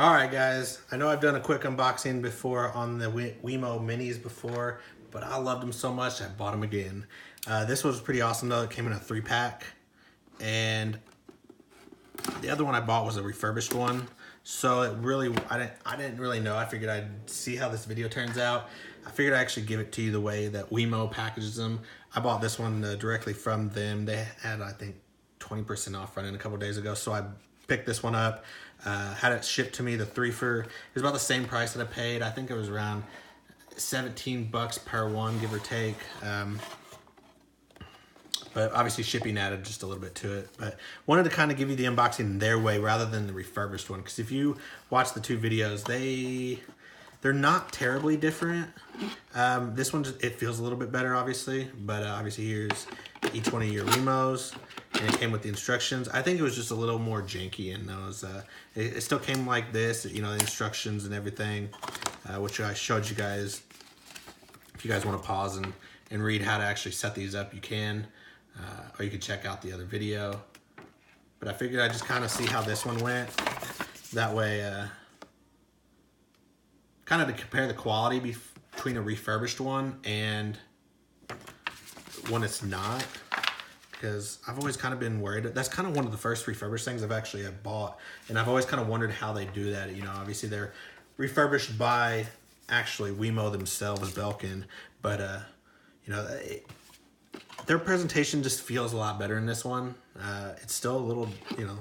Alright guys, I know I've done a quick unboxing before on the Wemo minis before, but I loved them so much I bought them again. This was pretty awesome though. It came in a 3-pack, and the other one I bought was a refurbished one. So it really, I didn't really know. I figured I'd see how this video turns out. I figured I'd actually give it to you the way that Wemo packages them. I bought this one directly from them. They had, I think, 20% off running a couple days ago, so I picked this one up. Had it shipped to me, the 3 for, it was about the same price that I paid. I think it was around 17 bucks per one, give or take. But obviously shipping added just a little bit to it. But wanted to kind of give you the unboxing their way rather than the refurbished one. Because if you watch the two videos, they're not terribly different. This one, it feels a little bit better, obviously. But obviously here's each one of your Wemos. And it came with the instructions. I think it was just a little more janky in those. It still came like this, you know, the instructions and everything, which I showed you guys. If you guys want to pause and read how to actually set these up, you can. Or you can check out the other video. But I figured I'd just kind of see how this one went. That way, kind of to compare the quality between a refurbished one and one it's not. Because I've always kind of been worried. That's kind of one of the first refurbished things I've actually bought. And I've always kind of wondered how they do that. You know, obviously they're refurbished by actually Wemo themselves, Belkin. But, you know, their presentation just feels a lot better in this one. It's still a little, you know,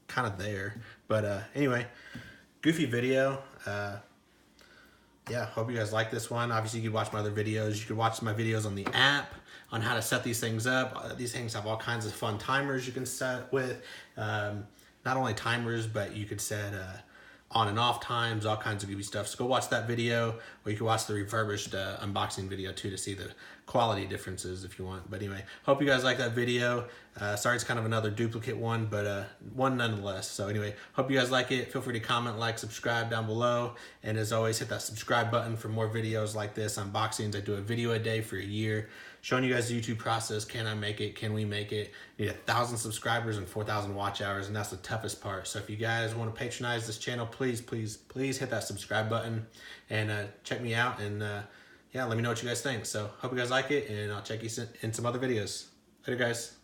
kind of there. But anyway, goofy video. Yeah, hope you guys like this one. Obviously, you can watch my other videos. You can watch my videos on the app on how to set these things up. These things have all kinds of fun timers you can set with. Not only timers, but you could set on and off times, all kinds of goofy stuff. So go watch that video, or you can watch the refurbished unboxing video too to see the quality differences if you want. But anyway, hope you guys like that video. Sorry it's kind of another duplicate one, but one nonetheless. So anyway, hope you guys like it. Feel free to comment, like, subscribe down below. And as always, hit that subscribe button for more videos like this, unboxings. I do a video a day for a year, showing you guys the YouTube process. Can I make it? Can we make it? We need 1,000 subscribers and 4,000 watch hours, and that's the toughest part. So if you guys want to patronize this channel, please hit that subscribe button and check me out. And yeah, let me know what you guys think. So hope you guys like it, and I'll check you in some other videos. Later, guys.